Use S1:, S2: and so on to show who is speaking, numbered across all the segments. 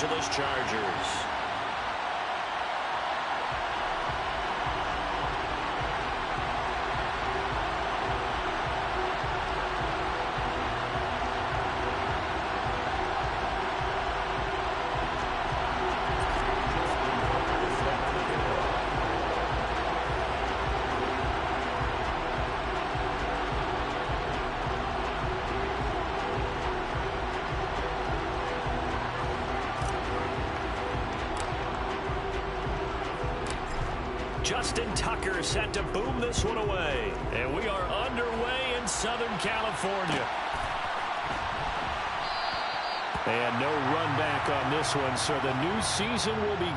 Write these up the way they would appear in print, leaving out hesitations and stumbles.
S1: Angeles Chargers. Justin Tucker set to boom this one away. And we are underway in Southern California. And no run back on this one, so the new season will be...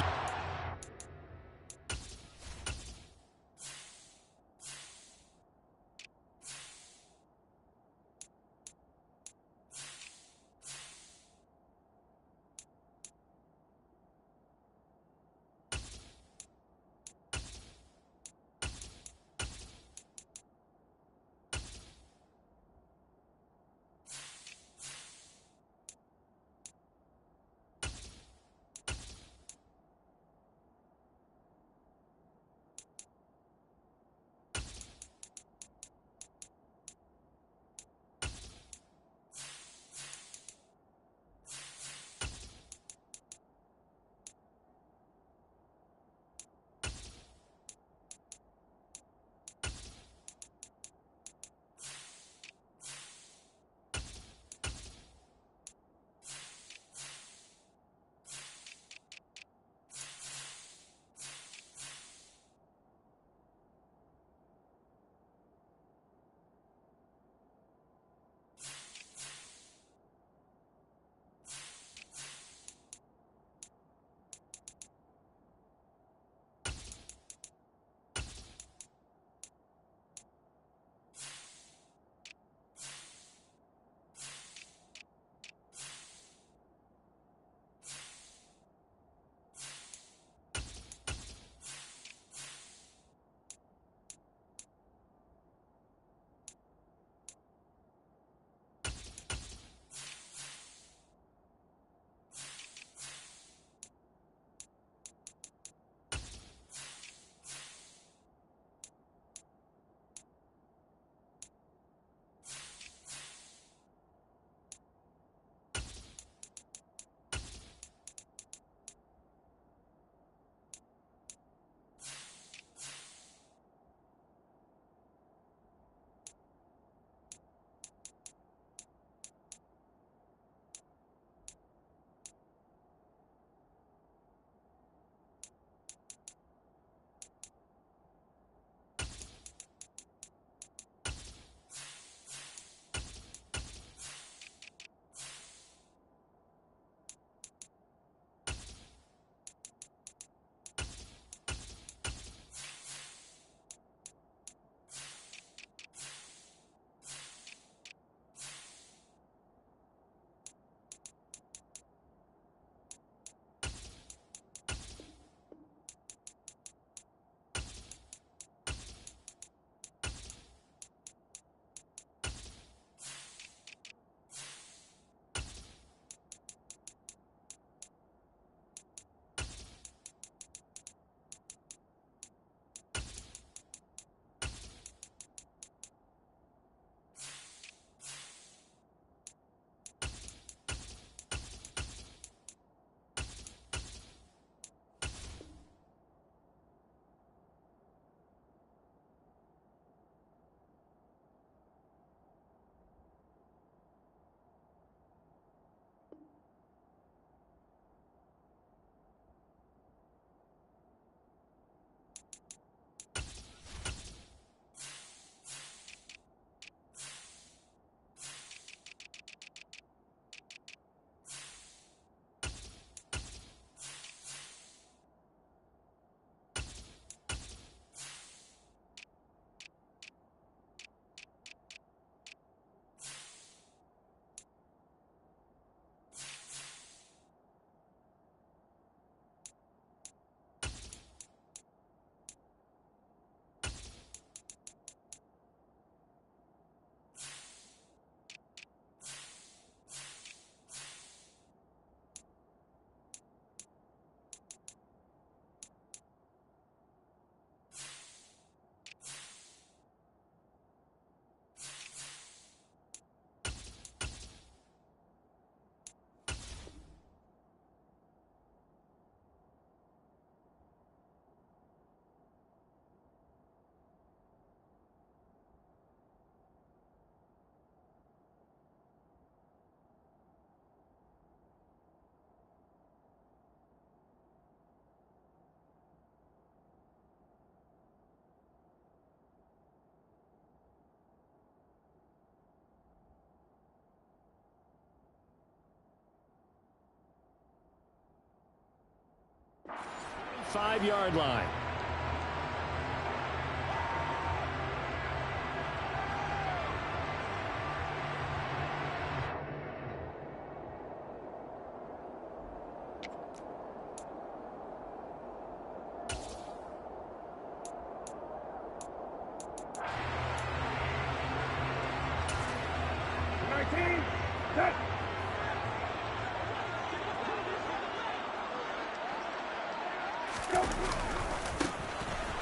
S1: 5-yard line.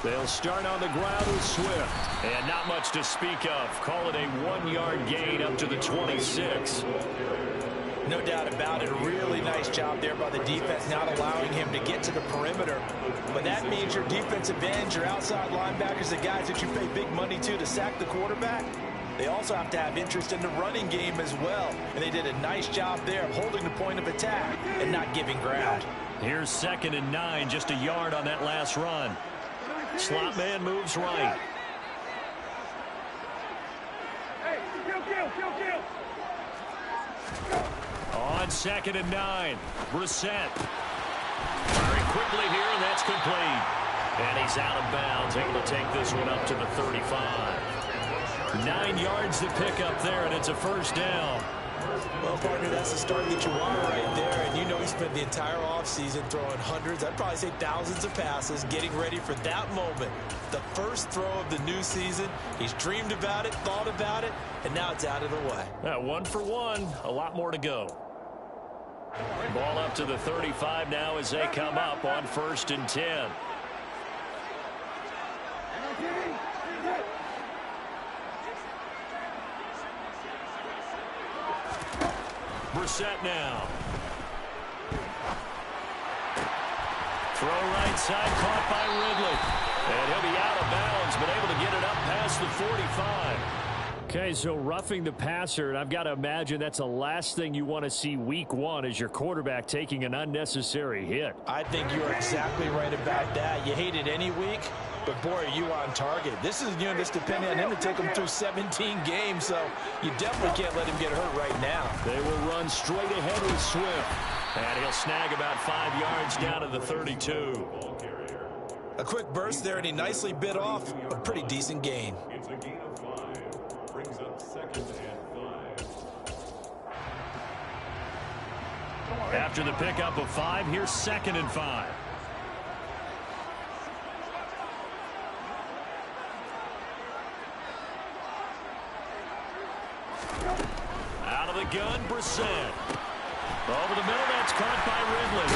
S1: They'll start on the ground with Swift. And not much to speak of. Call it a 1-yard gain up to the 26.
S2: No doubt about it. A really nice job there by the defense, not allowing him to get to the perimeter. But that means your defensive ends, your outside linebackers, the guys that you pay big money to sack the quarterback, they also have to have interest in the running game as well. And they did a nice job there of holding the point of attack and not giving ground.
S1: Here's 2nd and 9, just a yard on that last run. Slot man moves right. On 2nd and 9, Brissett. Very quickly here, and that's complete. And he's out of bounds, able to take this one up to the 35. 9 yards to pick up there, and it's a first down.
S2: Well, partner, that's the start that you want right there. And you know he spent the entire offseason throwing hundreds, I'd probably say thousands of passes, getting ready for that moment. The first throw of the new season. He's dreamed about it, thought about it, and now it's out of the way.
S1: 1 for 1, a lot more to go. Ball up to the 35 now as they come up on 1st and 10. Brissett now. Throw right side, caught by Ridley. And he'll be out of bounds, but able to get it up past the 45. Okay, so roughing the passer, and I've got to imagine that's the last thing you want to see week 1 is your quarterback taking an unnecessary hit.
S2: I think you're exactly right about that. You hate it any week, but boy, are you on target. This is, this depending on him to take him through 17 games, so you definitely can't let him get hurt right now.
S1: They will run straight ahead with Swift, and he'll snag about 5 yards down to the 32.
S2: A quick burst there, and he nicely bit off a pretty decent gain.
S3: It's a gain of 5. Brings up 2nd and 5.
S1: After the pickup of 5, here's 2nd and 5. Out of the gun, Brissett. Over the middle, that's caught by Ridley.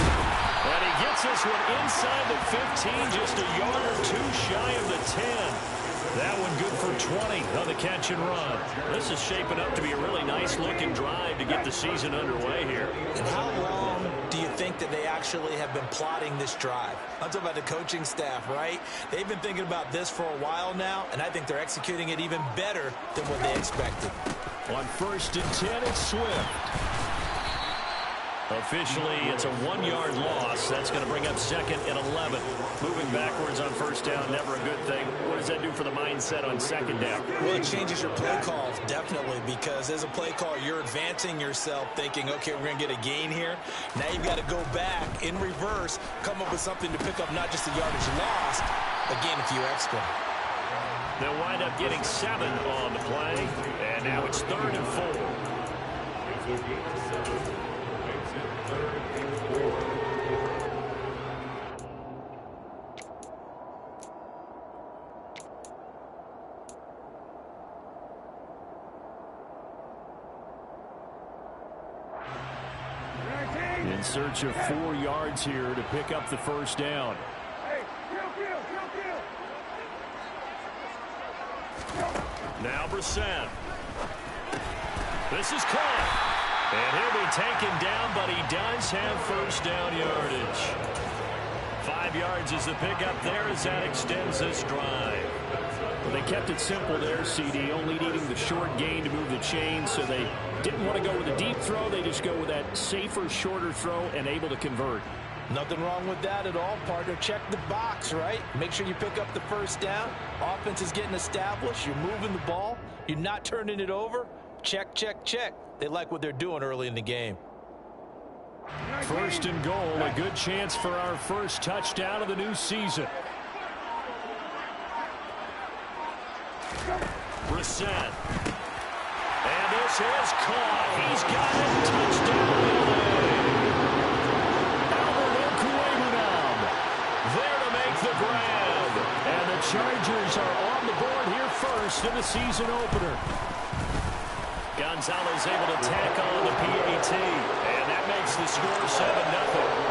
S1: And he gets this one inside the 15, just a yard or 2 shy of the 10. That one good for 20 on the catch and run. This is shaping up to be a really nice-looking drive to get the season underway here.
S2: And how long do you think that they actually have been plotting this drive? I'm talking about the coaching staff, right? They've been thinking about this for a while now, and I think they're executing it even better than what they expected.
S1: On 1st and 10, it's Swift. Officially, it's a 1-yard loss. That's going to bring up 2nd and 11. Moving backwards on 1st down, never a good thing. What does that do for the mindset on 2nd down?
S2: Well, it changes your play calls, definitely, because as a play call, you're advancing yourself thinking, okay, we're going to get a gain here. Now you've got to go back in reverse, come up with something to pick up not just the yardage lost, but gain a few extra.
S1: They'll wind up getting 7 on the play, and now it's 3rd and 4.
S3: It's a gain of 7. Makes it 3rd and 4.
S1: In search of 4 yards here to pick up the 1st down. Now Brissett. This is caught. And he'll be taken down, but he does have 1st down yardage. 5 yards is the pickup there as that extends this drive. Well, they kept it simple there, CD, only needing the short gain to move the chain, so they didn't want to go with a deep throw. They just go with that safer, shorter throw and able to convert.
S2: Nothing wrong with that at all, partner. Check the box, right? Make sure you pick up the 1st down. Offense is getting established. You're moving the ball. You're not turning it over. Check, check, check. They like what they're doing early in the game.
S1: First and goal, a good chance for our first touchdown of the new season. Brissett. And this is caught. He's got it. Touchdown. Albert Okwuegbunam there to make the grab. And the Chargers are on the board here first in the season opener. Gonzalez able to tack on the PAT. And that makes the score 7-0.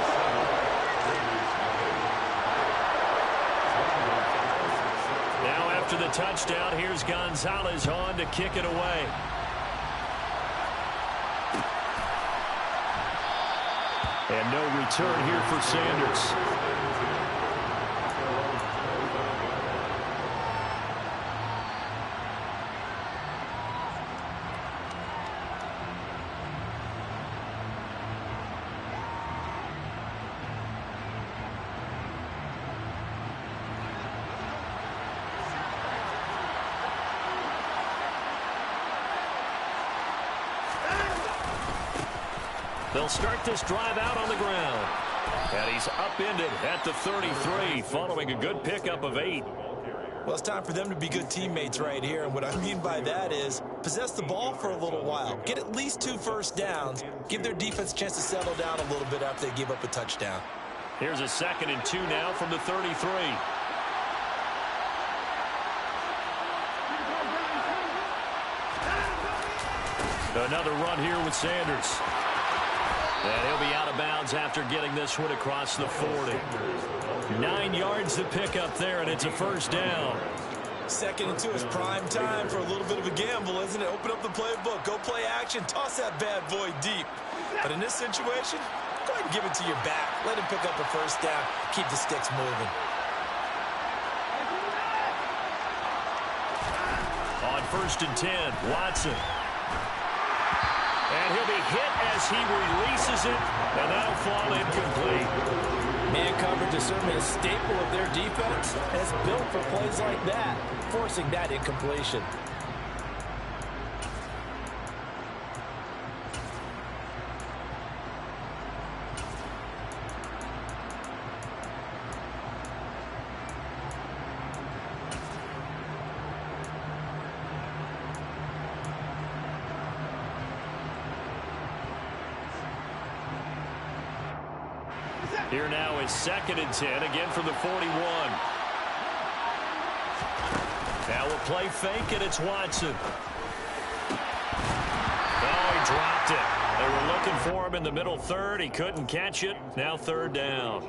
S1: After the touchdown, here's Gonzalez on to kick it away. And no return here for Sanders. They'll start this drive out on the ground. And he's upended at the 33 following a good pickup of 8.
S2: Well, it's time for them to be good teammates right here. And what I mean by that is possess the ball for a little while. Get at least 2 first downs. Give their defense a chance to settle down a little bit after they give up a touchdown.
S1: Here's a 2nd and 2 now from the 33. Another run here with Sanders. And he'll be out of bounds after getting this one across the 40. 9 yards to pick up there, and it's a first down.
S2: 2nd and 2 is prime time for a little bit of a gamble, isn't it? Open up the playbook, go play action, toss that bad boy deep. But in this situation, go ahead and give it to your back. Let him pick up a first down, keep the sticks moving.
S1: On 1st and 10, Watson. And he'll be hit as he releases it, and that'll fall incomplete.
S2: Man coverage is certainly a staple of their defense, and it's built for plays like that, forcing that incompletion.
S1: Here now is 2nd and 10, again from the 41. Now a play fake, and it's Watson. Oh, he dropped it. They were looking for him in the middle third. He couldn't catch it. Now 3rd down.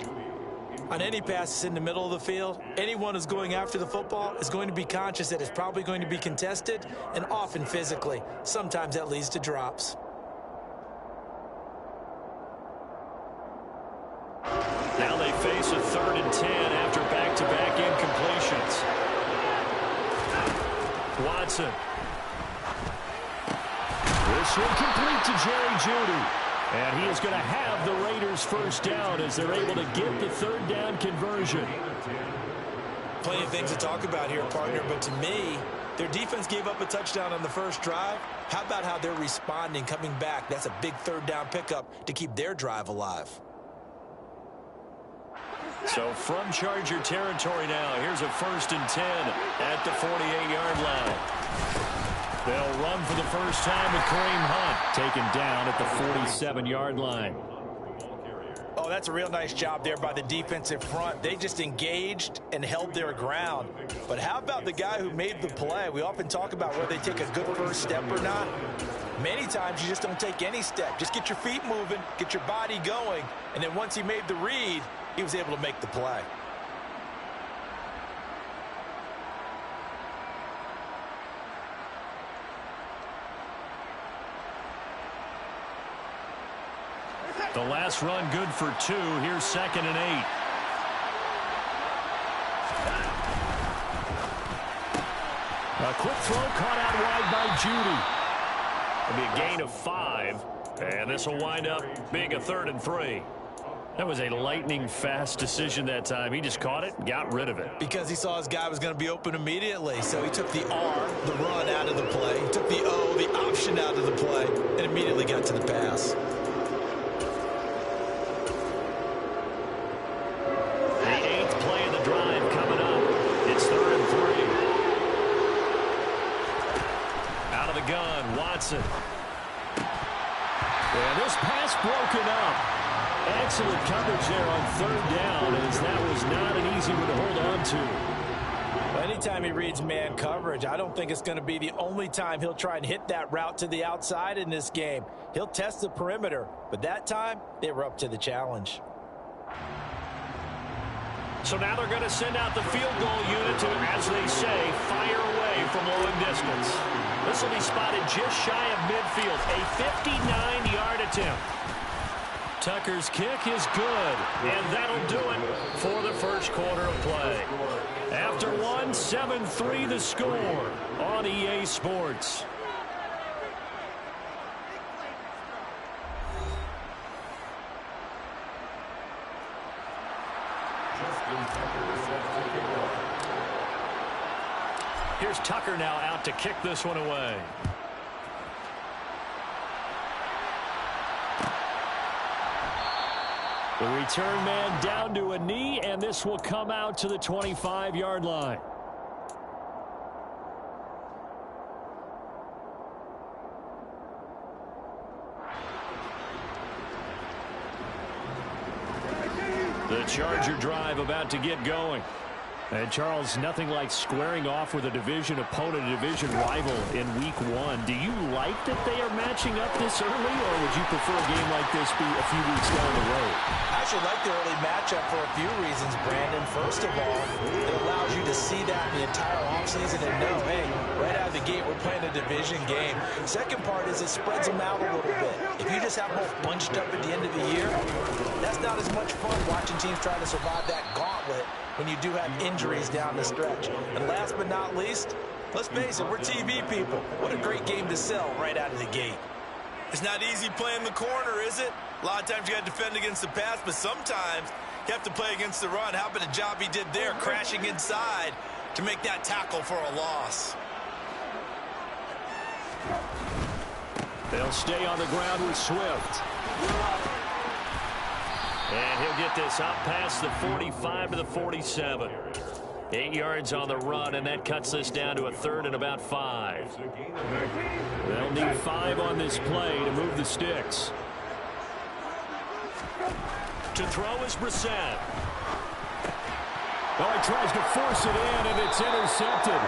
S2: On any passes in the middle of the field, anyone who's going after the football is going to be conscious that it's probably going to be contested, and often physically. Sometimes that leads to drops.
S1: Now they face a 3rd and 10 after back-to-back incompletions. Watson. This one complete to Jerry Jeudy. And he is going to have the Raiders first down as they're able to get the 3rd down conversion.
S2: Plenty of things to talk about here, partner, but to me, their defense gave up a touchdown on the first drive. How about how they're responding, coming back? That's a big 3rd down pickup to keep their drive alive.
S1: So from Charger territory now, here's a 1st and 10 at the 48-yard line. They'll run for the first time with Kareem Hunt taken down at the 47-yard line.
S2: Oh, that's a real nice job there by the defensive front. They just engaged and held their ground. But how about the guy who made the play? We often talk about whether they take a good first step or not. Many times you just don't take any step. Just get your feet moving, get your body going, and then once he made the read, he was able to make the play.
S1: The last run good for 2. Here's 2nd and 8. A quick throw caught out wide by Jeudy. It'll be a gain of 5. And this will wind up being a 3rd and 3. That was a lightning-fast decision that time. He just caught it and got rid of it.
S2: Because he saw his guy was going to be open immediately. So he took the R, the run, out of the play. He took the O, the option, out of the play, and immediately got to the pass.
S1: gun. Watson. And this pass broken up. Excellent coverage there on third down, as that was not an easy one to hold on to.
S2: Anytime he reads man coverage, I don't think it's going to be the only time he'll try and hit that route to the outside in this game. He'll test the perimeter, but that time they were up to the challenge.
S1: So now they're going to send out the field goal unit to, as they say, fire away from long distance. This will be spotted just shy of midfield, a 59-yard attempt. Tucker's kick is good, and that'll do it for the first quarter of play. After one, 7-3 the score on EA Sports. Here's Tucker now out to kick this one away. The return man down to a knee, and this will come out to the 25-yard line. The Charger drive about to get going. And, Charles, nothing like squaring off with a division opponent, a division rival in week one. Do you like that they are matching up this early, or would you prefer a game like this be a few weeks down the road?
S2: I actually like the early matchup for a few reasons, Brandon. First of all, it allows you to see that the entire offseason and know, hey, right out of the gate, we're playing a division game. Second part is it spreads them out a little bit. If you just have both bunched up at the end of the year, that's not as much fun watching teams try to survive that gauntlet when you do have injuries down the stretch. And last but not least, let's face it, we're TV people. What a great game to sell right out of the gate.
S4: It's not easy playing the corner, is it? A lot of times you got to defend against the pass, but sometimes you have to play against the run. How about the job he did there, crashing inside to make that tackle for a loss?
S1: They'll stay on the ground with Swift. And he'll get this up past the 45 to the 47. 8 yards on the run, and that cuts this down to a third and about 5. They'll need 5 on this play to move the sticks. To throw is Brissett. Oh, he tries to force it in, and it's intercepted.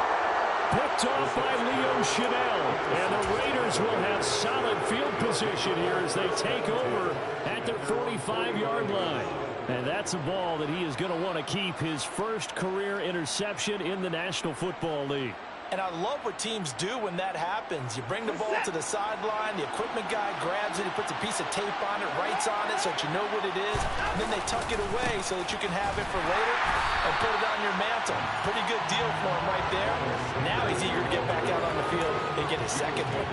S1: Picked off by Leo Chanel. And the Raiders will have solid field position here as they take over at the 45-yard line. And that's a ball that he is going to want to keep, his first career interception in the National Football League.
S2: And I love what teams do when that happens. You bring the ball to the sideline, the equipment guy grabs it, he puts a piece of tape on it, writes on it so that you know what it is, and then they tuck it away so that you can have it for later and put it on your mantle. Pretty good deal for him right there. Now he's eager to get back out on the field and get his second one.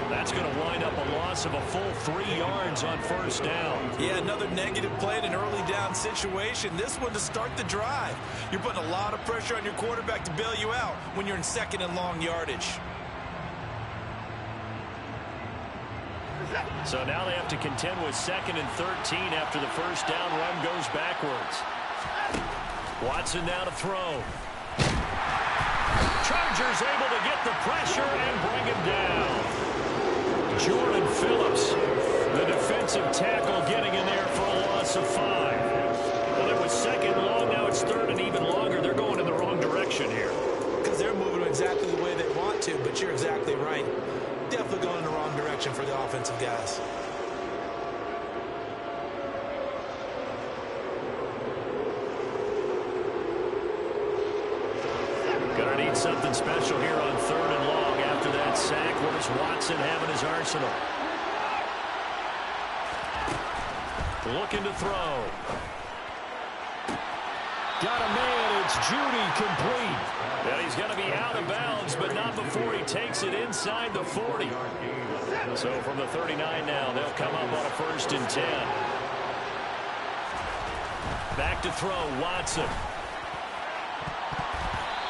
S1: That's going to wind up a loss of a full 3 yards on first down.
S4: Yeah, another negative play in an early down situation. This one to start the drive. You're putting a lot of pressure on your quarterback to bail you out when you're in second and long yardage.
S1: So now they have to contend with 2nd and 13 after the first down run goes backwards. Watson now to throw. Chargers able to get the pressure and bring him down. Jordan Phillips, the defensive tackle, getting in there for a loss of 5. Well, it was 2nd long, now it's 3rd and even longer. They're going in the wrong direction here.
S2: Because they're moving exactly the way they want to, but you're exactly right. Definitely going in the wrong direction for the offensive guys.
S1: Gonna need something special here on 3rd and long after that sack. What does Watson have in his arsenal? Looking to throw. Got a man. It's Judy complete. And he's going to be out of bounds, but not before he takes it inside the 40. So from the 39 now, they'll come up on a 1st and 10. Back to throw, Watson.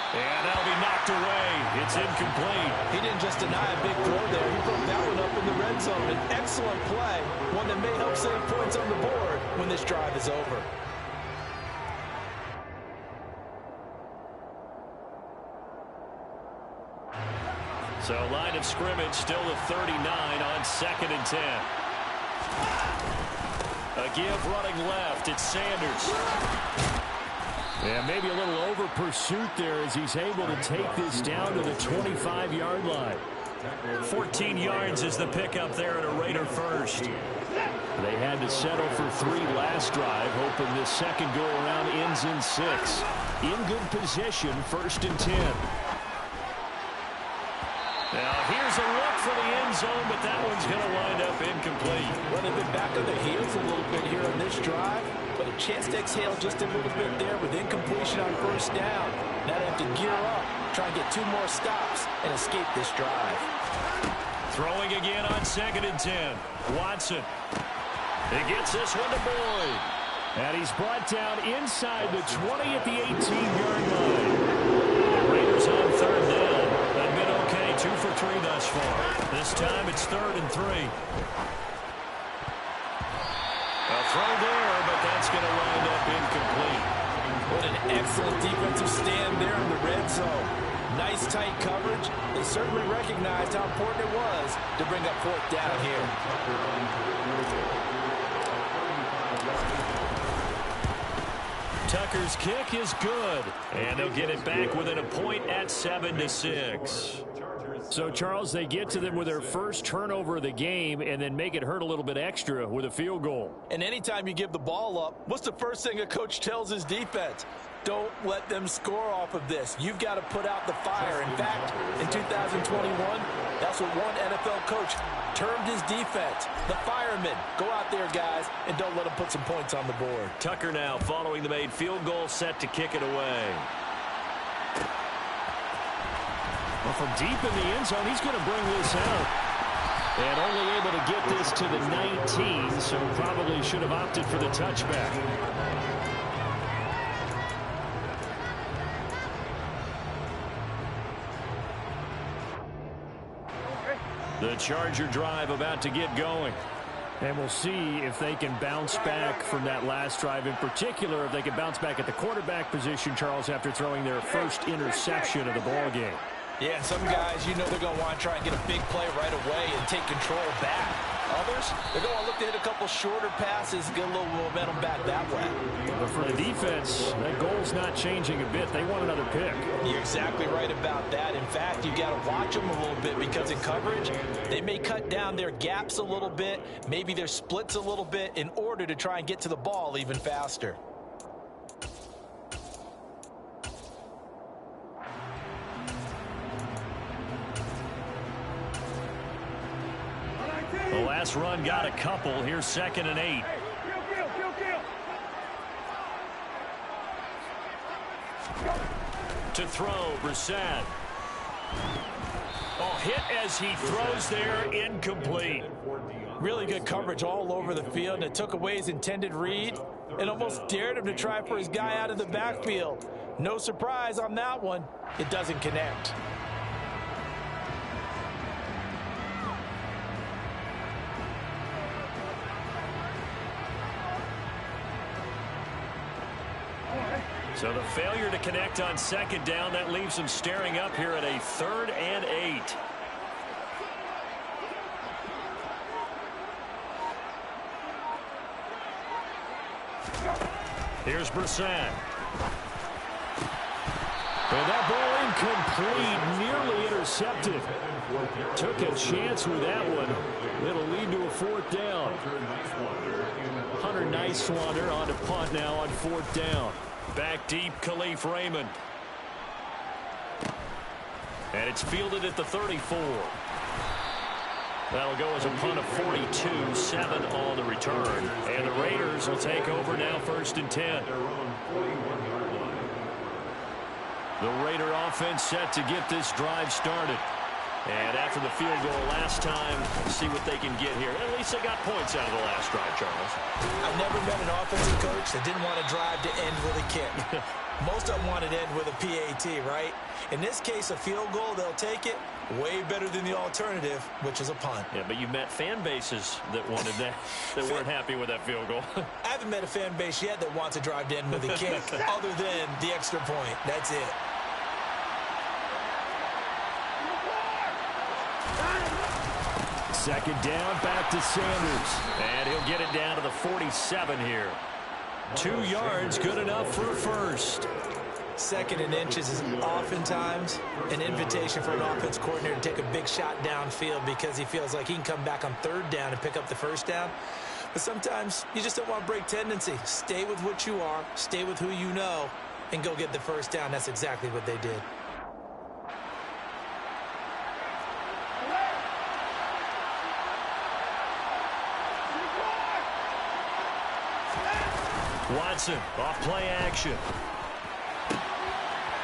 S1: And that'll be knocked away. It's incomplete.
S2: He didn't just deny a big throw there. He put that one up in the red zone. An excellent play. One that may help save points on the board when this drive is over.
S1: So line of scrimmage still the 39 on 2nd and 10. A give running left. It's Sanders. Yeah, maybe a little over pursuit there as he's able to take this down to the 25-yard line. 14 yards is the pickup there at a Raider first. They had to settle for 3 last drive, hoping this second go-around ends in 6. In good position, 1st and 10. Now, here's a look for the end zone, but that one's going to wind up incomplete.
S2: Well, they've been back on their heels a little bit here on this drive, but a chance to exhale just a little bit there with incompletion on 1st down. Now they have to gear up, try and get 2 more stops, and escape this drive.
S1: Throwing again on 2nd and 10. Watson. He gets this one to Boyd. And he's brought down inside the 20 at the 18-yard line. The Raiders on 3rd down. They've been okay, 2 for 3 thus far. This time it's 3rd and 3. A throw there, but that's going to wind up incomplete.
S2: What an excellent defensive stand there in the red zone. Nice tight coverage. They certainly recognized how important it was to bring up 4th down here.
S1: Tucker's kick is good, and they'll get it back within a point at 7-6. So, Charles, they get to them with their first turnover of the game and then make it hurt a little bit extra with a field goal.
S2: And anytime you give the ball up, what's the first thing a coach tells his defense? Don't let them score off of this. You've got to put out the fire. In fact, in 2021, that's what one NFL coach termed his defense. The firemen. Go out there, guys, and don't let them put some points on the board.
S1: Tucker now following the made field goal, set to kick it away. Well, from deep in the end zone, he's going to bring this out. And only able to get this to the 19, so probably should have opted for the touchback. The Charger drive about to get going. And we'll see if they can bounce back from that last drive. In particular, if they can bounce back at the quarterback position, Charles, after throwing their first interception of the ball game.
S2: Yeah, and some guys, you know they're going to want to try and get a big play right away and take control back. Others, they're going to look to hit a couple shorter passes, get a little momentum back that way.
S1: But for the defense, that goal's not changing a bit. They want another pick.
S2: You're exactly right about that. In fact, you got to watch them a little bit because in coverage, they may cut down their gaps a little bit, maybe their splits a little bit in order to try and get to the ball even faster.
S1: The last run got a couple. Here's 2nd and 8. To throw, Brissett. Oh, hit as he throws there, incomplete.
S2: Really good coverage all over the field, and it took away his intended read and almost dared him to try for his guy out of the backfield. No surprise on that one. It doesn't connect.
S1: So the failure to connect on 2nd down, that leaves them staring up here at a 3rd and 8. Here's Brissett. And that ball incomplete, nearly intercepted. Took a chance with that one. It'll lead to a 4th down. Hunter Nicewander on to punt now on 4th down. Back deep, Khalif Raymond. And it's fielded at the 34. That'll go as a punt of 42, 7 on the return. And the Raiders will take over now 1st and 10. The Raider offense set to get this drive started. And after the field goal last time, see what they can get here. At least they got points out of the last drive, Charles.
S2: I've never met an offensive coach that didn't want to drive to end with a kick. Most of them want it to end with a PAT, right? In this case, a field goal, they'll take it. Way better than the alternative, which is a punt.
S1: Yeah, but you've met fan bases that wanted that, that weren't happy with that field goal.
S2: I haven't met a fan base yet that wants to drive to end with a kick, other than the extra point. That's it.
S1: Second down, back to Sanders. And he'll get it down to the 47 here. 2 yards, good enough for a first.
S2: Second and inches is oftentimes an invitation for an offense coordinator to take a big shot downfield because he feels like he can come back on third down and pick up the first down. But sometimes you just don't want to break tendency. Stay with what you are, stay with who you know, and go get the first down. That's exactly what they did.
S1: Watson off play action.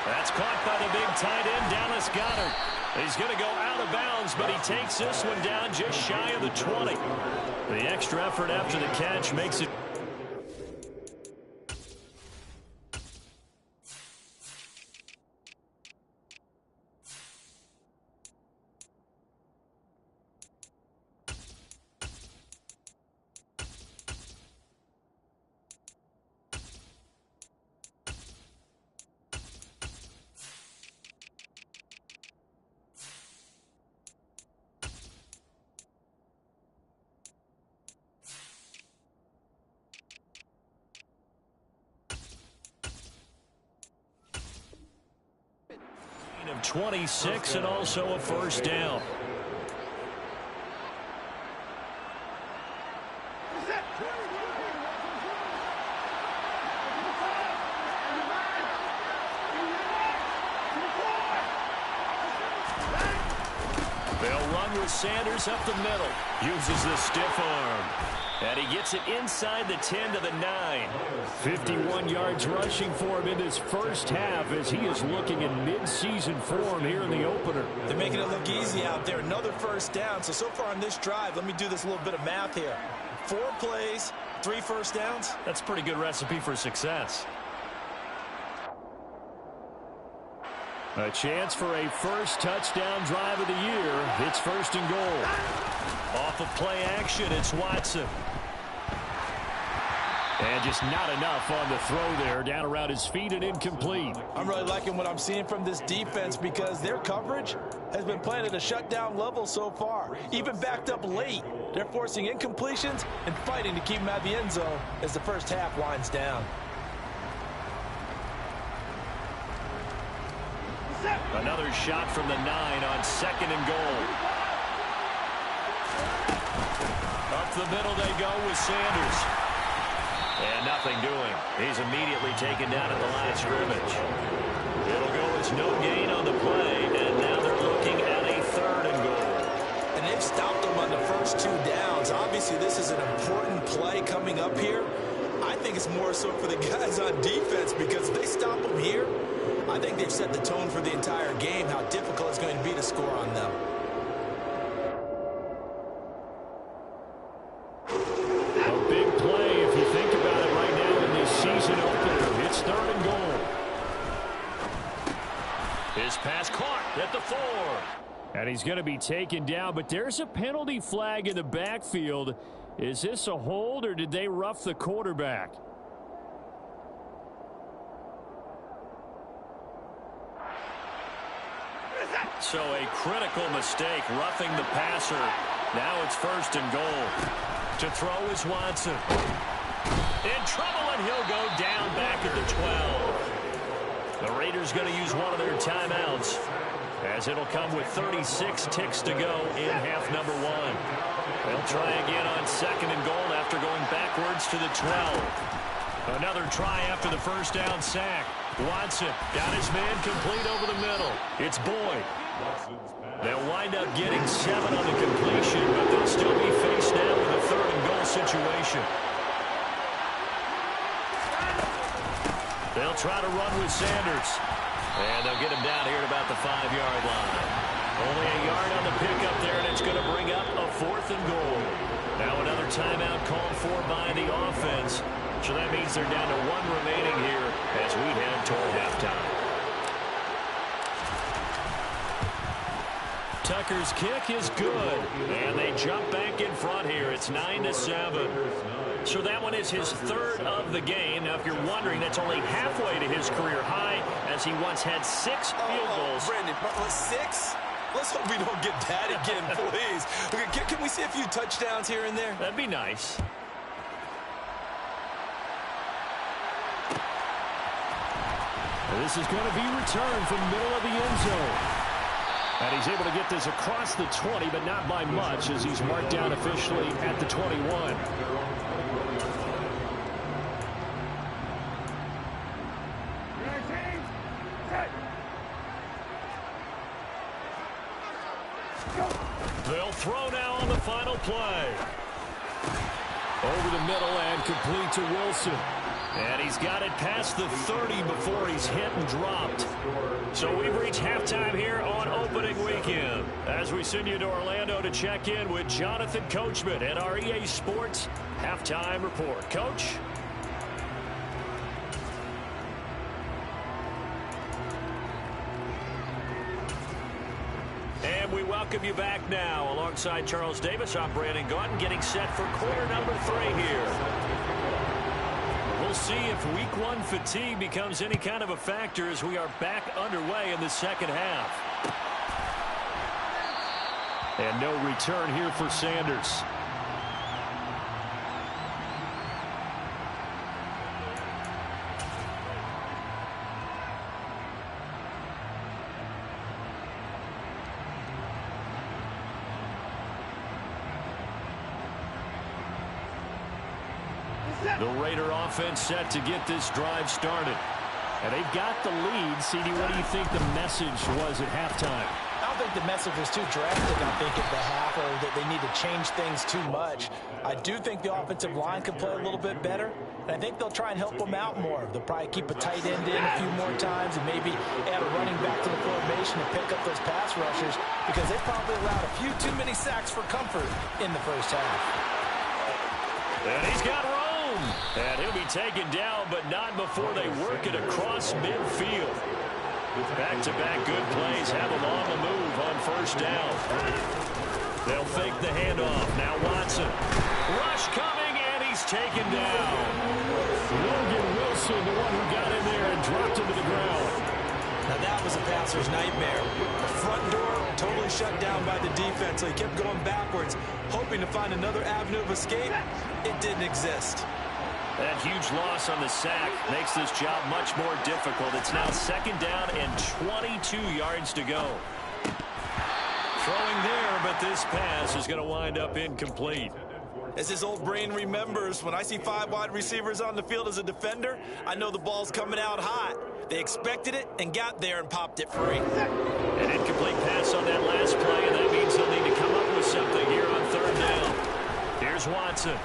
S1: That's caught by the big tight end, Dallas Goedert. He's going to go out of bounds, but he takes this one down just shy of the 20. The extra effort after the catch makes it. Of 26 and also a first down. They'll run with Sanders up the middle. Uses the stiff arm. And he gets it inside the 10 to the 9. 51 yards rushing for him in his first half as he is looking in mid-season form here in the opener.
S2: They're making it look easy out there. Another first down. So far on this drive, let me do this little bit of math here. 4 plays, 3 first downs.
S1: That's a pretty good recipe for success. A chance for a first touchdown drive of the year. It's first and goal. Off of play action, it's Watson. And just not enough on the throw there. Down around his feet and incomplete.
S2: I'm really liking what I'm seeing from this defense because their coverage has been playing at a shutdown level so far. Even backed up late. They're forcing incompletions and fighting to keep them out of the end zone as the first half winds down.
S1: Another shot from the 9 on second and goal. Up the middle they go with Sanders. And nothing doing. He's immediately taken down at the line of scrimmage. It'll go as no gain on the play, and now they're looking at a third and goal.
S2: And they've stopped them on the first 2 downs. Obviously, this is an important play coming up here. I think it's more so for the guys on defense because if they stop them here, I think they've set the tone for the entire game, how difficult it's going to be to score on them.
S1: A big play if you think about it right now in this season opener. It's third and goal. His pass caught at the 4. And he's going to be taken down, but there's a penalty flag in the backfield. Is this a hold or did they rough the quarterback? So a critical mistake, roughing the passer. Now it's first and goal. To throw is Watson. In trouble, and he'll go down back at the 12. The Raiders going to use one of their timeouts, as it'll come with 36 ticks to go in half number 1. They'll try again on second and goal after going backwards to the 12. Another try after the first down sack. Watson got his man complete over the middle. It's Boyd. They'll wind up getting 7 on the completion, but they'll still be faced now with a third and goal situation. They'll try to run with Sanders. And they'll get him down here at about the 5-yard line. Only a yard on the pickup there, and it's going to bring up a 4th and goal. Now another timeout called for by the offense. So that means they're down to 1 remaining here as we head toward halftime. Tucker's kick is good, and they jump back in front here. It's 9-7. So that one is his 3rd of the game. Now, if you're wondering, that's only halfway to his career high, as he once had 6 field goals.
S2: Brandon, but 6? Let's hope we don't get that again, please. Okay, can we see a few touchdowns here and there?
S1: That'd be nice. This is going to be returned from the middle of the end zone. And he's able to get this across the 20, but not by much, as he's marked down officially at the 21. They'll throw now on the final play. Over the middle and complete to Wilson. And he's got it past the 30 before he's hit and dropped. So we've reached halftime here on opening weekend, as we send you to Orlando to check in with Jonathan Coachman at our EA Sports Halftime Report. Coach? And we welcome you back now. Alongside Charles Davis, I'm Brandon Gaunton, getting set for quarter number 3 here. We'll see if week 1 fatigue becomes any kind of a factor as we are back underway in the second half. And no return here for Sanders. The Raider offense set to get this drive started. And they've got the lead. CD, what do you think the message was at halftime?
S2: I don't think the message was too drastic, I think, at the half, or that they need to change things too much. I do think the offensive line can play a little bit better, and I think they'll try and help them out more. They'll probably keep a tight end in a few more times and maybe add a running back to the formation to pick up those pass rushers, because they probably allowed a few too many sacks for comfort in the first half.
S1: And he's got room. And he'll be taken down, but not before they work it across midfield. Back-to-back good plays have them on the move on first down. They'll fake the handoff. Now Watson. Rush coming, and he's taken down. Logan Wilson, the one who got in there and dropped him to the ground.
S2: Now that was a passer's nightmare. The front door totally shut down by the defense, so he kept going backwards, hoping to find another avenue of escape. It didn't exist.
S1: That huge loss on the sack makes this job much more difficult. It's now second down and 22 yards to go. Throwing there, but this pass is going to wind up incomplete.
S4: As his old brain remembers, when I see 5 wide receivers on the field as a defender, I know the ball's coming out hot. They expected it and got there and popped it free.
S1: An incomplete pass on that last play, and that means he'll need to come up with something here on third down. Here's Watson.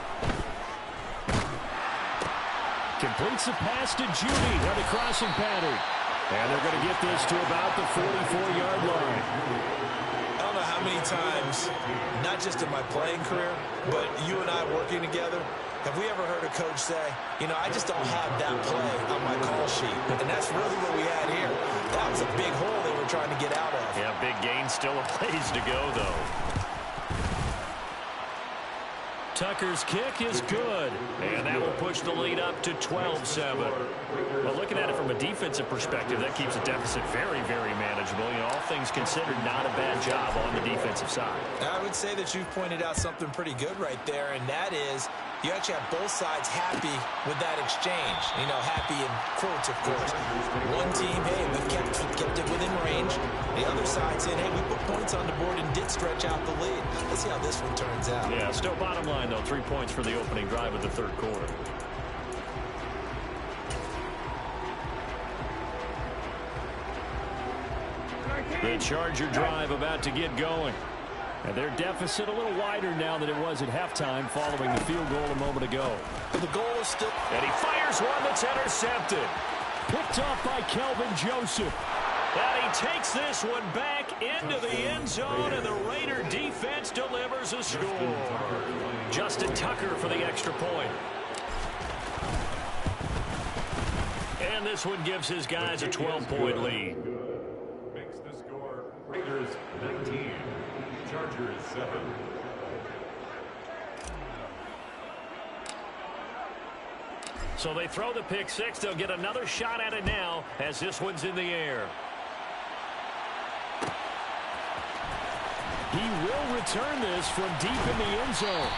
S1: Completes the pass to Judy on the crossing pattern. And they're going to get this to about the 44-yard line.
S4: I don't know how many times, not just in my playing career, but you and I working together, have we ever heard a coach say, you know, I just don't have that play on my call sheet. And that's really what we had here. That was a big hole they were trying to get out of.
S1: Yeah, big gain, still a ways to go, though. Tucker's kick is good, and that will push the lead up to 12-7. Well, looking at it from a defensive perspective, that keeps the deficit very, very manageable. You know, all things considered, not a bad job on the defensive side.
S2: I would say that you've pointed out something pretty good right there, and that is you actually have both sides happy with that exchange. You know, happy in quotes, of course. One team, hey, we've kept it within range. The other side saying, hey, we put points on the board and did stretch out the lead. Let's see how this one turns out.
S1: Yeah, still bottom line, though, 3 points for the opening drive of the third quarter. The Charger drive about to get going. And their deficit a little wider now than it was at halftime following the field goal a moment ago.
S2: But the goal is still...
S1: And he fires one that's intercepted. Picked off by Kelvin Joseph. And he takes this one back into the end zone, and the Raider defense delivers a score. Justin Tucker for the extra point. And this one gives his guys a 12-point lead.
S3: Makes the score Raiders 19, Chargers 7.
S1: So they throw the pick six. They'll get another shot at it now as this one's in the air. He will return this from deep in the end zone.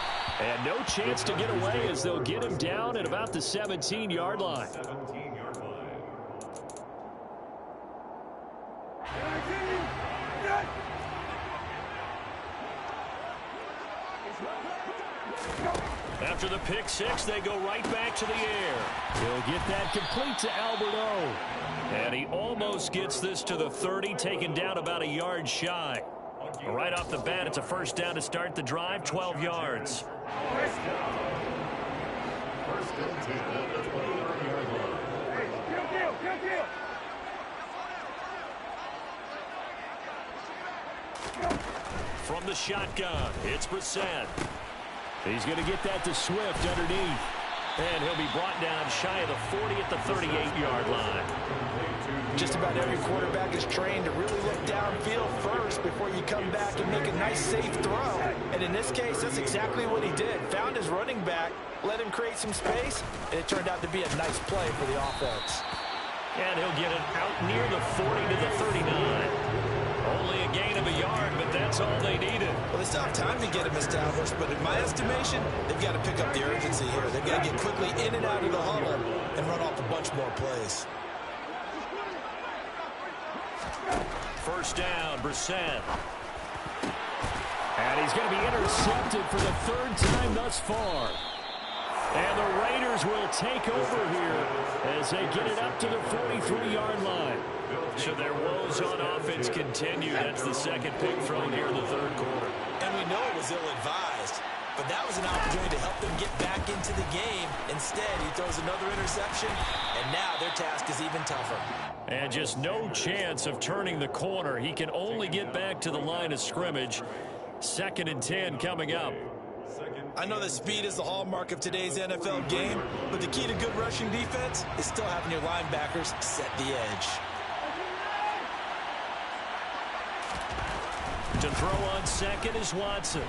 S1: And no chance to get away as they'll get him down at about the 17-yard line.
S3: 17-yard line.
S1: After the pick six, they go right back to the air. He'll get that complete to Albert O. And he almost gets this to the 30, taken down about a yard shy. Right off the bat, it's a first down to start the drive, 12 yards.
S3: First and 10 at the 23-yard line.
S1: From the shotgun, it's Brissett. He's going to get that to Swift underneath. And he'll be brought down shy of the 40 at the 38-yard line.
S2: Just about every quarterback is trained to really look downfield first before you come back and make a nice, safe throw. And in this case, that's exactly what he did. Found his running back, let him create some space, and it turned out to be a nice play for the offense.
S1: And he'll get it out near the 40 to the 39. Only a gain of a yard, but that's all they needed.
S4: Well, they still have time to get him established, but in my estimation, they've got to pick up the urgency here. They've got to get quickly in and out of the huddle and run off a bunch more plays.
S1: First down, Brissett. And he's going to be intercepted for the third time thus far. And the Raiders will take over here as they get it up to the 43-yard line. So their woes on offense continue. That's the second pick thrown here in the third quarter.
S4: And we know it was ill-advised, but that was an opportunity to help them get back into the game. Instead, he throws another interception, and now their task is even tougher.
S1: And just no chance of turning the corner. He can only get back to the line of scrimmage. 2nd and 10 coming up.
S4: I know that speed is the hallmark of today's NFL game, but the key to good rushing defense is still having your linebackers set the edge.
S1: To throw on second is Watson.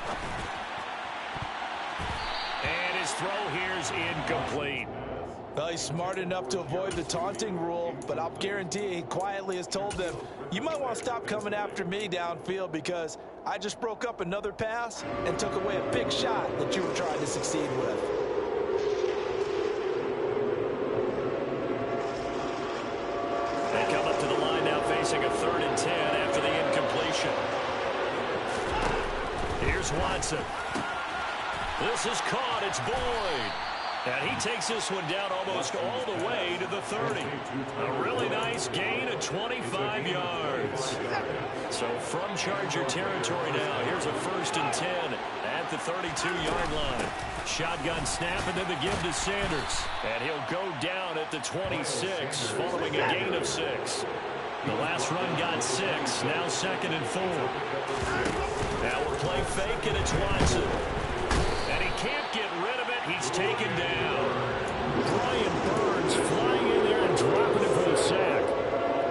S1: And his throw here is incomplete.
S2: Well, he's smart enough to avoid the taunting rule, but I'll guarantee he quietly has told them, you might want to stop coming after me downfield because I just broke up another pass and took away a big shot that you were trying to succeed with.
S1: They come up to the line now facing a 3rd and 10 after the incompletion. Here's Watson. This is caught. It's Boyd. And he takes this one down almost all the way to the 30. A really nice gain of 25 yards. So from Charger territory now, here's a 1st and 10 at the 32-yard line. Shotgun snap and then the give to Sanders. And he'll go down at the 26 following a gain of 6. The last run got 6. Now 2nd and 4. Now we'll play fake and it's Watson. And he can't get rid of it. He's taken down. Brian Burns flying in there and dropping it for the sack.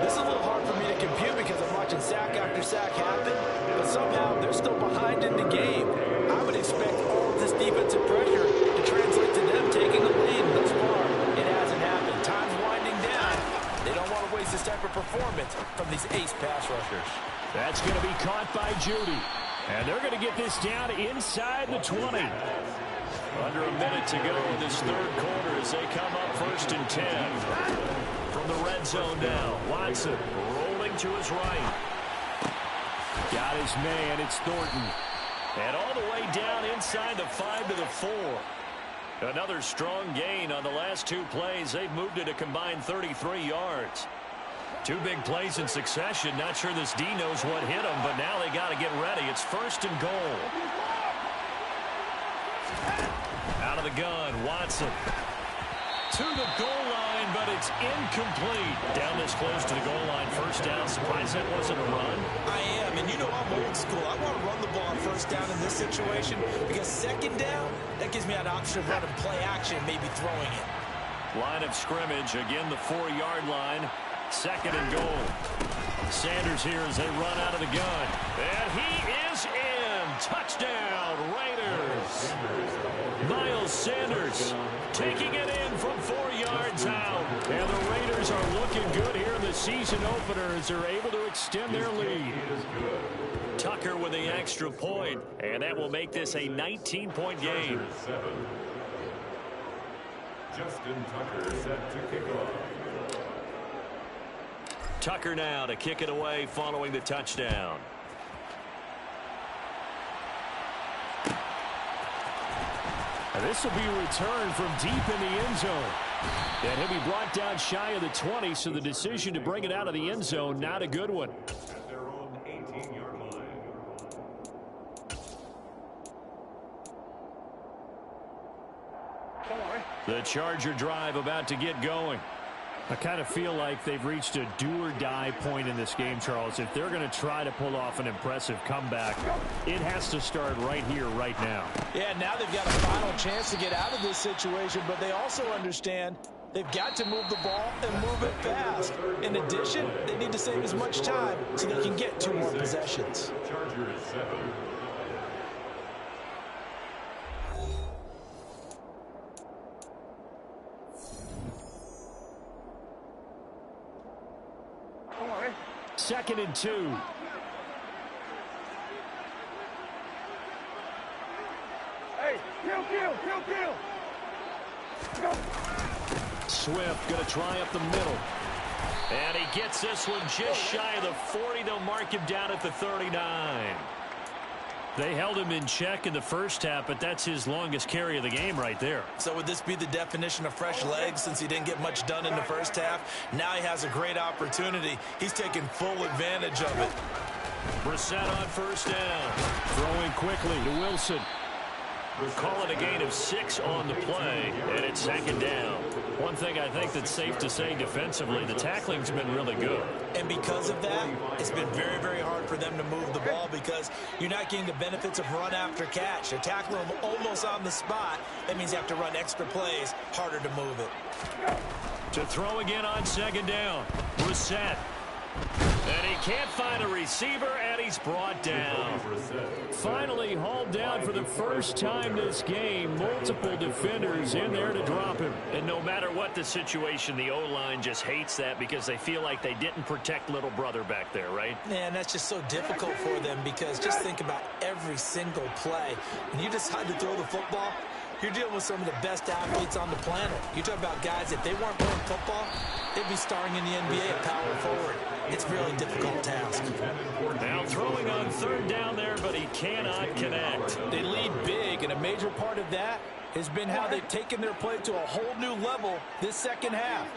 S2: This is a little hard for me to compute because I'm watching sack after sack happen, but somehow they're still behind in the game. I would expect all of this defensive pressure to translate to them taking the lead. Thus far, it hasn't happened. Time's winding down. They don't want to waste this type of performance from these ace pass rushers.
S1: That's going to be caught by Judy. And they're going to get this down inside the 20. Under a minute to go in this third quarter as they come up 1st and 10. From the red zone now, Watson rolling to his right. Got his man, it's Thornton. And all the way down inside the 5 to the 4. Another strong gain on the last 2 plays. They've moved it a combined 33 yards. 2 big plays in succession. Not sure this D knows what hit him, but now they got to get ready. It's 1st and goal. Out of the gun, Watson. To the goal line, but it's incomplete. Down this close to the goal line. 1st down. Surprised that wasn't a run.
S4: I am, and you know I'm old school. I want to run the ball on 1st down in this situation because 2nd down, that gives me an option of running play action, maybe throwing it.
S1: Line of scrimmage, again the 4-yard line. 2nd and goal. Sanders here as they run out of the gun. And he is in. Touchdown, Raiders. Miles Sanders taking it in from 4 yards out. And the Raiders are looking good here in the season openers are able to extend their lead. Tucker with the extra point, and that will make this a 19-point game.
S3: Justin Tucker set to kick off.
S1: Tucker now to kick it away following the touchdown. And this will be returned from deep in the end zone. And he'll be brought down shy of the 20, so the decision to bring it out of the end zone, not a good one.
S3: At their own 18-yard line.
S1: The Charger drive about to get going. I kind of feel like they've reached a do-or-die point in this game, Charles. If they're going to try to pull off an impressive comeback, it has to start right here, right now.
S2: Yeah, now they've got a final chance to get out of this situation, but they also understand they've got to move the ball and move it fast. In addition, they need to save as much time so they can get 2 more possessions.
S3: Chargers 7.
S1: Second and 2.
S5: Hey, kill.
S1: Swift going to try up the middle. And he gets this one just shy of the 40. They'll mark him down at the 39. They held him in check in the first half, but that's his longest carry of the game right there.
S4: So would this be the definition of fresh legs since he didn't get much done in the first half? Now he has a great opportunity. He's taking full advantage of it.
S1: Brissett on first down. Throwing quickly to Wilson. Call it a gain of 6 on the play, and it's second down. One thing I think that's safe to say defensively, the tackling's been really good.
S4: And because of that, it's been very, very hard for them to move the ball because you're not getting the benefits of run after catch. They're tackling them almost on the spot. That means you have to run extra plays, harder to move it.
S1: To throw again on second down. Brissett. And he can't find a receiver, and he's brought down. Finally hauled down for the first time this game. Multiple defenders in there to drop him. And no matter what the situation, the O-line just hates that because they feel like they didn't protect little brother back there, right?
S2: Yeah, and that's just so difficult for them because just think about every single play. When you decide to throw the football, you're dealing with some of the best athletes on the planet. You talk about guys, if they weren't playing football, they'd be starring in the NBA at power forward. It's a really difficult task.
S1: Now throwing on third down there, but he cannot connect.
S2: They lead big, and a major part of that has been how they've taken their play to a whole new level this second half.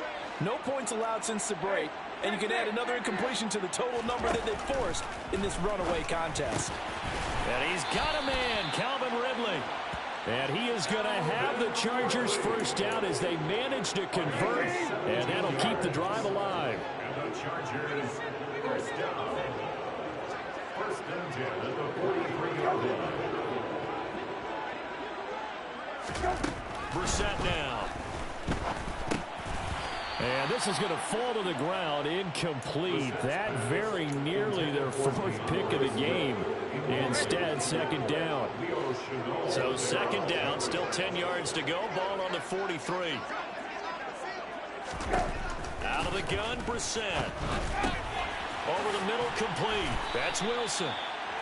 S2: No points allowed since the break, and you can add another incompletion to the total number that they forced in this runaway contest.
S1: And he's got a man, Calvin Ridley. And he is going to have the Chargers first down as they manage to convert, and that'll keep the drive alive.
S3: And the Chargers first down. First and 10 at the 43-yard line.
S1: Brissett now. And this is going to fall to the ground, incomplete. That very nearly their 4th pick of the game. Instead, second down. So second down, still 10 yards to go. Ball on the 43. Out of the gun, Brissett. Over the middle, complete. That's Wilson.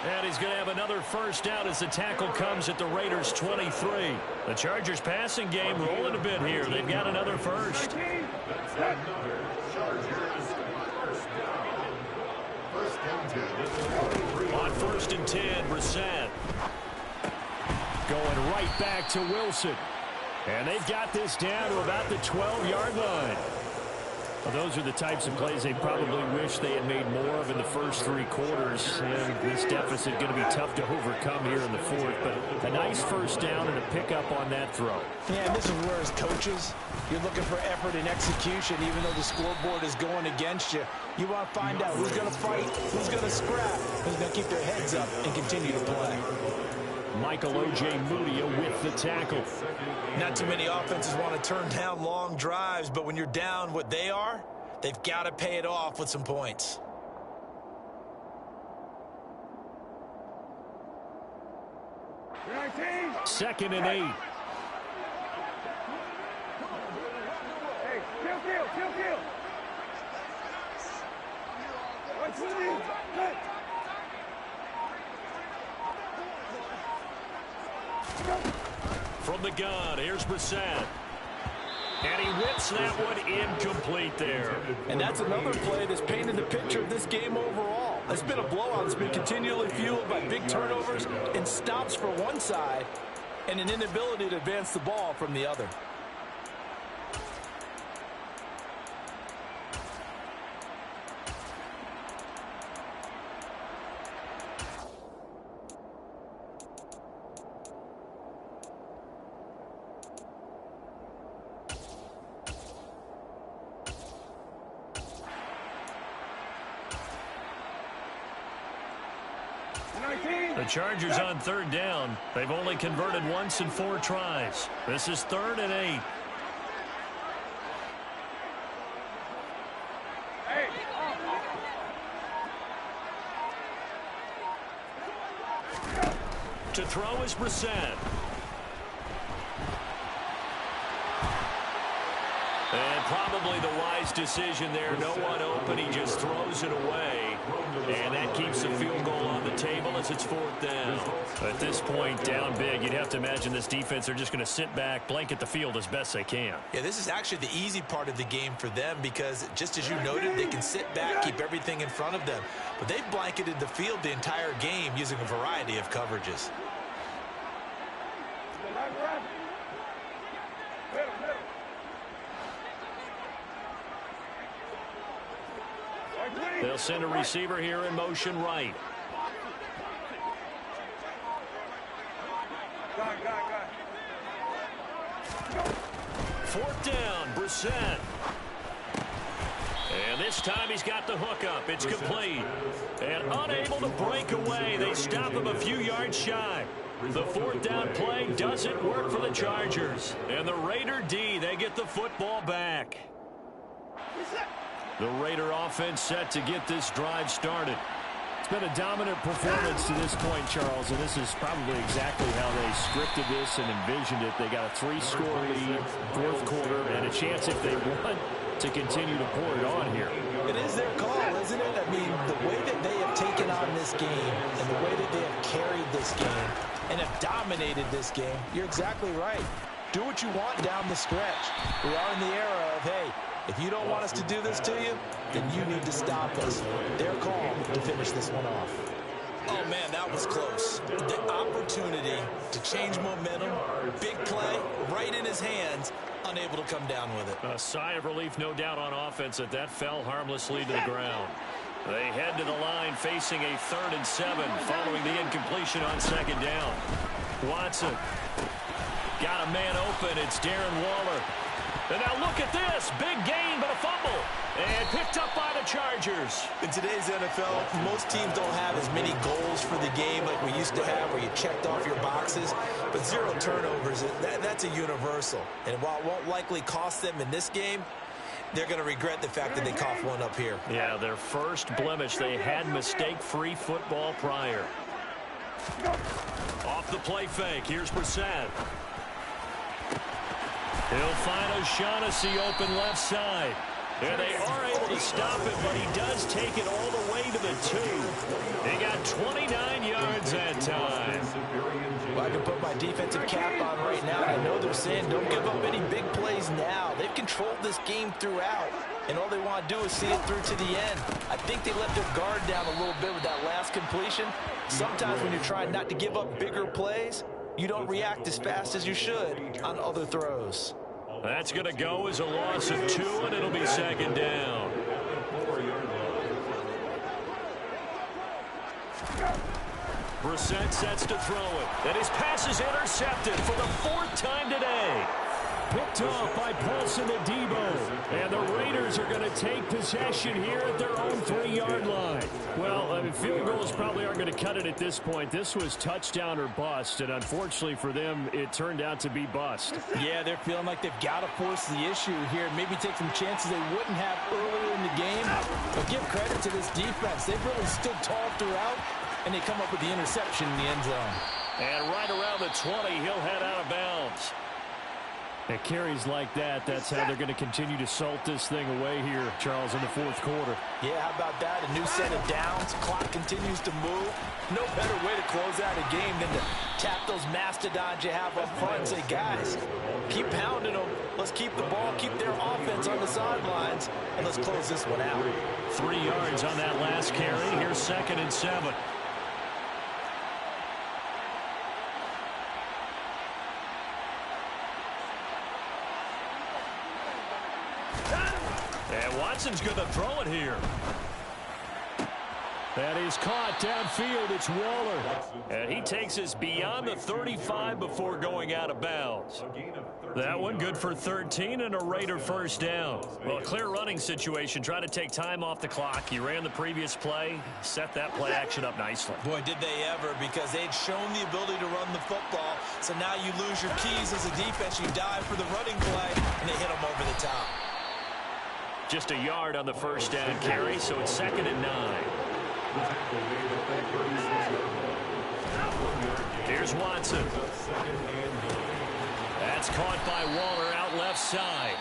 S1: And he's going to have another first down as the tackle comes at the Raiders' 23. The Chargers passing game rolling a bit here. They've got another first.
S3: That's another Chargers first down. First and 10 at the 43.
S1: On first and 10, Brissett. Going right back to Wilson. And they've got this down to about the 12-yard line. Well, those are the types of plays they probably wish they had made more of in the first 3 quarters. And this deficit going to be tough to overcome here in the 4th. But a nice first down and a pickup on that throw.
S2: Yeah, and this is where as coaches, you're looking for effort and execution, even though the scoreboard is going against you. You want to find out who's going to fight, who's going to scrap, who's going to keep their heads up and continue to play.
S1: Michael O.J. Mudia with the tackle.
S4: Not too many offenses want to turn down long drives, but when you're down what they are, they've got to pay it off with some points.
S1: Second and 8.
S5: Hey, kill.
S1: From the gun, here's Brissett. And he whips that one incomplete there.
S2: And that's another play that's painted the picture of this game overall. It's been a blowout. It's been continually fueled by big turnovers and stops for one side and an inability to advance the ball from the other.
S1: The Chargers on third down. They've only converted once in 4 tries. This is 3rd and 8. To throw is Brissett. And probably the wise decision there. No one open. He just throws it away. And that keeps the field goal on the table as it's 4th down. At this point, down big, you'd have to imagine this defense are just going to sit back, blanket the field as best they can.
S2: Yeah, this is actually the easy part of the game for them because, just as you noted, they can sit back, keep everything in front of them. But they've blanketed the field the entire game using a variety of coverages.
S1: They'll send a receiver here in motion right. Fourth down, Brissett. And this time he's got the hook up. It's complete. And unable to break away. They stop him a few yards shy. The 4th down play doesn't work for the Chargers. And the Raider D, they get the football back. The Raider offense set to get this drive started.
S6: It's been a dominant performance to this point, Charles, and this is probably exactly how they scripted this and envisioned it. They got a 3-score lead, 4th quarter, and a chance if they want to continue to pour it on here.
S2: It is their call, isn't it? I mean, the way that they have taken on this game and the way that they have carried this game and have dominated this game, you're exactly right. Do what you want down the stretch. We are in the era of, hey, if you don't want us to do this to you, then you need to stop us. Their call to finish this one off. Oh, man, that was close. The opportunity to change momentum, big play, right in his hands, unable to come down with it.
S1: A sigh of relief, no doubt, on offense that fell harmlessly to the ground. They head to the line facing a 3rd and 7 following the incompletion on 2nd down. Watson got a man open. It's Darren Waller. And now look at this. Big gain, but a fumble. And picked up by the Chargers.
S2: In today's NFL, most teams don't have as many goals for the game like we used to have where you checked off your boxes. But 0 turnovers, that's a universal. And while it won't likely cost them in this game, they're going to regret the fact that they coughed one up here.
S1: Yeah, their first blemish. They had mistake-free football prior. Off the play fake. Here's Brissett. He'll find O'Shaughnessy open left side. And they are able to stop it, but he does take it all the way to the 2. He got 29 yards that time.
S2: Well, I can put my defensive cap on right now. I know they're saying don't give up any big plays now. They've controlled this game throughout, and all they want to do is see it through to the end. I think they let their guard down a little bit with that last completion. Sometimes when you're trying not to give up bigger plays, you don't react as fast as you should on other throws.
S1: That's going to go as a loss of 2, and it'll be 2nd down. Brissett sets to throw it. And his pass is intercepted for the 4th time today.
S6: Picked off by Paulson Adebo. And the Raiders are going to take possession here at their own 3-yard line. Well, I mean, field goals probably aren't going to cut it at this point. This was touchdown or bust, and unfortunately for them, it turned out to be bust.
S2: Yeah, they're feeling like they've got to force the issue here. Maybe take some chances they wouldn't have earlier in the game. But give credit to this defense. They've really stood tall throughout, and they come up with the interception in the end zone.
S1: And right around the 20, he'll head out of bounds.
S6: At carries like that, that's how they're going to continue to salt this thing away here, Charles, in the fourth quarter.
S2: Yeah, how about that? A new set of downs. Clock continues to move. No better way to close out a game than to tap those mastodons you have up front and say, guys, keep pounding them. Let's keep the ball, keep their offense on the sidelines, and let's close this one out.
S1: 3 yards on that last carry. Here's 2nd and 7. And Watson's going to throw it here.
S6: That is caught downfield. It's Waller.
S1: And he takes us beyond the 35 before going out of bounds. That one good for 13 and a Raider first down. Well, a clear running situation. Try to take time off the clock. He ran the previous play, set that play action up nicely.
S2: Boy, did they ever, because they'd shown the ability to run the football. So now you lose your keys as a defense. You dive for the running play, and they hit them over the top.
S1: Just a yard on the first down carry, so it's 2nd and 9. Here's Watson. That's caught by Waller out left side.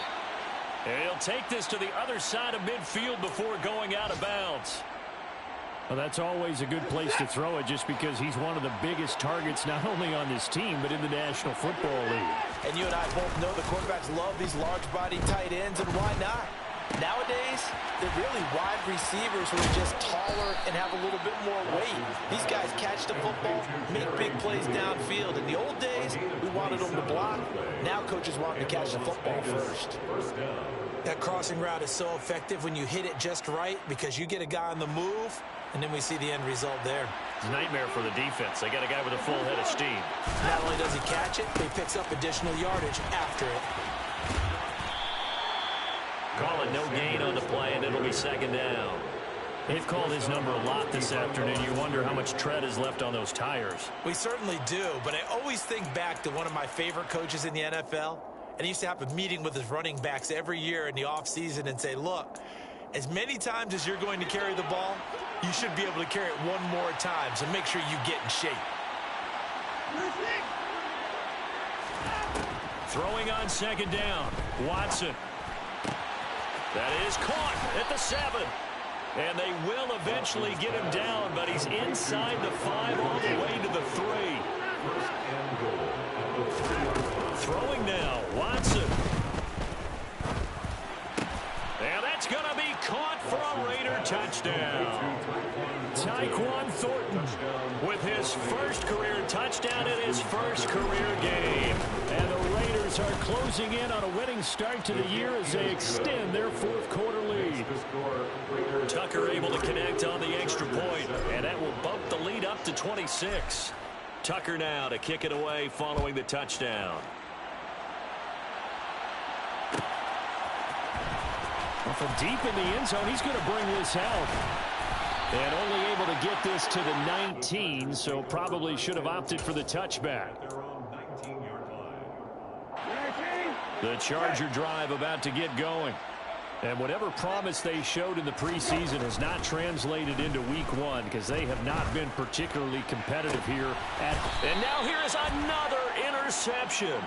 S1: And he'll take this to the other side of midfield before going out of bounds.
S6: Well, that's always a good place to throw it, just because he's one of the biggest targets not only on this team but in the National Football League.
S2: And you and I both know the quarterbacks love these large-body tight ends, and why not? Nowadays, they're really wide receivers who are just taller and have a little bit more weight. These guys catch the football, make big plays downfield. In the old days, we wanted them to block. Now coaches want them to catch the football first. That crossing route is so effective when you hit it just right, because you get a guy on the move, and then we see the end result there.
S1: It's a nightmare for the defense. They got a guy with a full head of steam.
S2: Not only does he catch it, he picks up additional yardage after it.
S1: Call it no gain on the play, and it'll be 2nd down. They've called his number a lot this afternoon. You wonder how much tread is left on those tires.
S2: We certainly do, but I always think back to one of my favorite coaches in the NFL, and he used to have a meeting with his running backs every year in the offseason and say, look, as many times as you're going to carry the ball, you should be able to carry it one more time, so make sure you get in shape.
S1: Throwing on 2nd down, Watson. That is caught at the 7. And they will eventually get him down, but he's inside the 5 all the way to the 3. Throwing now, Watson. And that's going to be caught for a Raider touchdown.
S6: Tyquan Thornton
S1: with his first career touchdown in his first career game.
S6: And the Raiders are closing in on a winning start to the year as they extend their fourth quarter lead.
S1: Tucker able to connect on the extra point, and that will bump the lead up to 26. Tucker now to kick it away following the touchdown.
S6: Well, from deep in the end zone, he's going to bring this out. And only able to get this to the 19, so probably should have opted for the touchback. The Charger drive about to get going. And whatever promise they showed in the preseason has not translated into week 1, because they have not been particularly competitive here.
S1: And now here is another interception.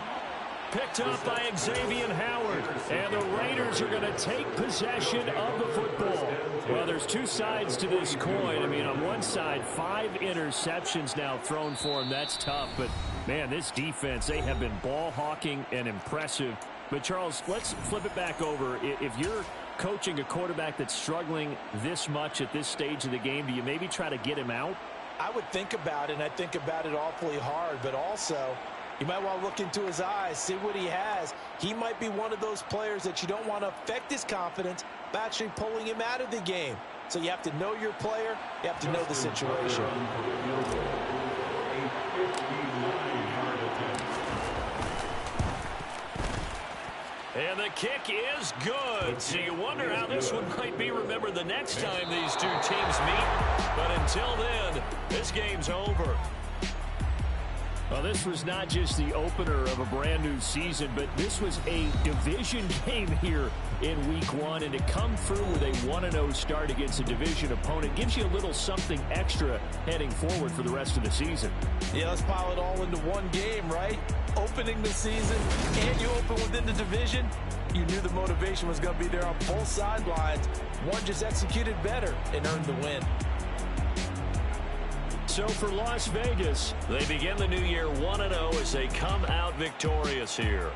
S1: Picked up by Xavier Howard.
S6: And the Raiders are going to take possession of the football. Well, there's two sides to this coin. I mean, on one side, 5 interceptions now thrown for him. That's tough. But, man, this defense, they have been ball hawking and impressive. But, Charles, let's flip it back over. If you're coaching a quarterback that's struggling this much at this stage of the game, do you maybe try to get him out?
S2: I would think about it, and I think about it awfully hard. But also, you might want to look into his eyes, see what he has. He might be one of those players that you don't want to affect his confidence by actually pulling him out of the game. So you have to know your player. You have to know the situation.
S1: And the kick is good. So you wonder how this one might be remembered the next time these two teams meet. But until then, this game's over.
S6: Well, this was not just the opener of a brand new season, but this was a division game here in week 1. And to come through with a 1-0 start against a division opponent gives you a little something extra heading forward for the rest of the season.
S2: Yeah, let's pile it all into one game, right? Opening the season, and you open within the division. You knew the motivation was going to be there on both sidelines. One just executed better and earned the win.
S1: So for Las Vegas, they begin the new year 1-0 as they come out victorious here.